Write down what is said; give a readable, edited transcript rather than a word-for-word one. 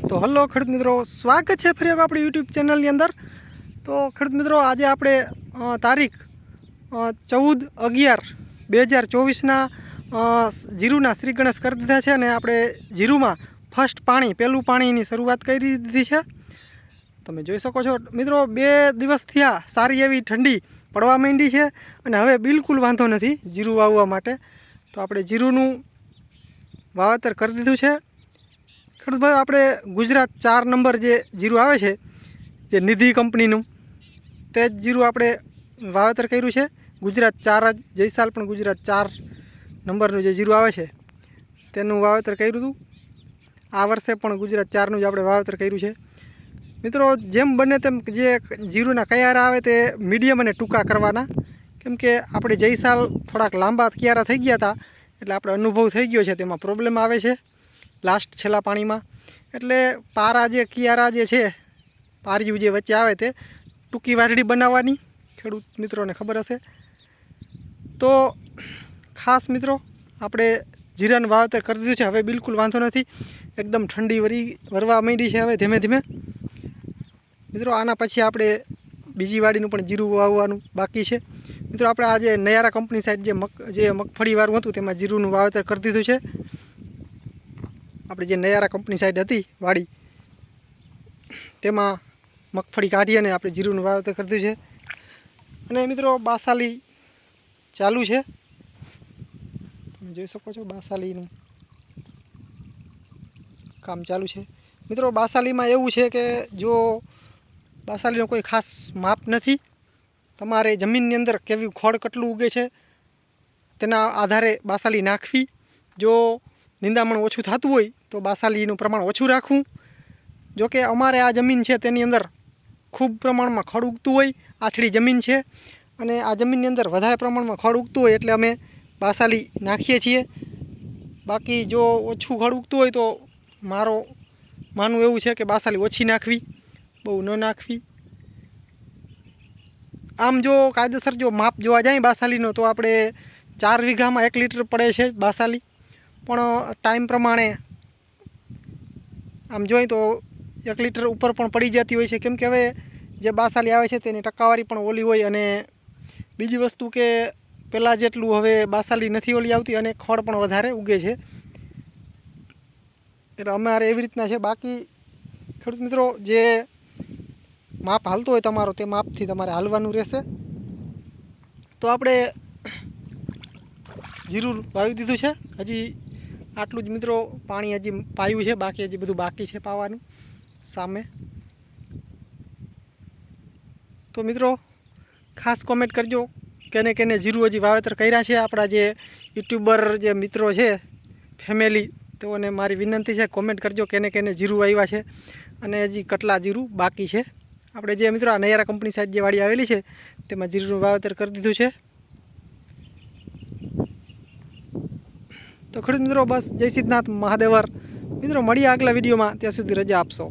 તો હલો ખેડૂત મિત્રો, સ્વાગત છે ફરી એક આપણી યુટ્યુબ ચેનલની અંદર। તો ખેડૂત મિત્રો, આજે આપણે તારીખ 14/11/2024ના જીરુના શ્રી ગણેશ કરી દીધા છે અને આપણે જીરુમાં ફર્સ્ટ પહેલું પાણીની શરૂઆત કરી દીધી છે। તમે જોઈ શકો છો મિત્રો, 2 દિવસ થયા સારી એવી ઠંડી પડવા માંડી છે અને હવે બિલકુલ વાંધો નથી જીરું વાવવા માટે। તો આપણે જીરુનું વાવેતર કરી દીધું છે। ખેડૂત ભાઈ, આપણે ગુજરાત 4 નંબર જે જીરું આવે છે, જે નિધિ કંપનીનું, તે જ જીરું આપણે વાવેતર કર્યું છે। ગુજરાત 4 જ જઈ સાલ પણ ગુજરાત 4 નંબરનું જે જીરું આવે છે તેનું વાવેતર કર્યું હતું। આ વર્ષે પણ ગુજરાત 4નું જ આપણે વાવેતર કર્યું છે। મિત્રો, જેમ બને તેમ જે જીરુના કયારા આવે તે મીડિયમ અને ટૂંકા કરવાના, કેમ કે આપણે જઈ સાલ થોડાક લાંબા ક્યારા થઈ ગયા હતા, એટલે આપણે અનુભવ થઈ ગયો છે, તેમાં પ્રોબ્લેમ આવે છે લાસ્ટ છેલ્લા પાણીમાં। એટલે પારા જે કિયારા જે છે, પારિયું જે વચ્ચે આવે તે ટૂંકી વાઢડી બનાવવાની, ખેડૂત મિત્રોને ખબર હશે। તો ખાસ મિત્રો, આપણે જીરાનું વાવેતર કરી દીધું છે, હવે બિલકુલ વાંધો નથી, એકદમ ઠંડી વરવા માંડી છે હવે ધીમે ધીમે। મિત્રો, આના પછી આપણે બીજી વાડીનું પણ જીરું વાવવાનું બાકી છે। મિત્રો, આપણે આજે નયારા કંપની સાઈડ જે મગફળીવાળું હતું તેમાં જીરુંનું વાવેતર કરી દીધું છે। આપણે જે નયારા કંપની સાઈડ હતી વાડી, તેમાં મગફળી કાઢી અને આપણે જીરુંનું વાવેતર કરી દીધું છે। અને મિત્રો, બાસાલી ચાલુ છે, તમે જોઈ શકો છો બાસાલીનું કામ ચાલુ છે। મિત્રો, બાસાલીમાં એવું છે કે જો બાસાલીનો કોઈ ખાસ માપ નથી, તમારે જમીનની અંદર કેવી ખોળ કેટલું ઉગે છે તેના આધારે બાસાલી નાખવી। જો નિંદામણ ઓછું થતું હોય તો બાસાલીનું પ્રમાણ ઓછું રાખવું। જોકે અમારે આ જમીન છે તેની અંદર ખૂબ પ્રમાણમાં ખડ ઉગતું હોય, આછડી જમીન છે અને આ જમીનની અંદર વધારે પ્રમાણમાં ખડ ઉગતું હોય એટલે અમે બાસાલી નાખીએ છીએ। બાકી જો ઓછું ખડ ઉગતું હોય તો માનવું એવું છે કે બાસાલી ઓછી નાખવી, બહુ ન નાખવી। આમ જો કાયદેસર જો માપ જોવા જાય બાસાલીનો, તો આપણે 4 વીઘામાં 1 લીટર પડે છે બાસાલી, પણ ટાઈમ પ્રમાણે આમ જોઈએ તો 1 લીટર ઉપર પણ પડી જતી હોય છે, કેમ કે હવે જે બાસાલી આવે છે તેની ટકાવારી પણ ઓલી હોય અને બીજી વસ્તુ કે પહેલાં જેટલું હવે બાસાલી નથી ઓલી આવતી અને ખડ પણ વધારે ઉગે છે, એટલે અમારે એવી રીતના છે। બાકી ખેડૂત મિત્રો, જે માપ હાલતો હોય તમારો, તે માપથી તમારે હાલવાનું રહેશે। તો આપણે જીરું વાવી દીધું છે, હજી આટલું જ મિત્રો પાણી હજી પાયું છે, બાકી હજી બધું બાકી છે પાવાનું સામે। તો મિત્રો, ખાસ કોમેન્ટ કરજો કેને કેને જીરું હજી વાવેતર કર્યા છે। આપણા જે યુટ્યુબર જે મિત્રો છે ફેમિલી, તેઓને મારી વિનંતી છે, કોમેન્ટ કરજો કેને કેને જીરું આવ્યા છે અને હજી કેટલા જીરું બાકી છે। આપણે જે મિત્રો આ નયારા કંપની સાઈડ જે વાડી આવેલી છે તેમાં જીરુંનું વાવેતર કરી દીધું છે। તો ખેડૂત મિત્રો, બસ જય સિદ્ધનાથ મહાદેવર। મિત્રો, મળીએ આગલા વિડીયોમાં, ત્યાં સુધી રજા આપશો।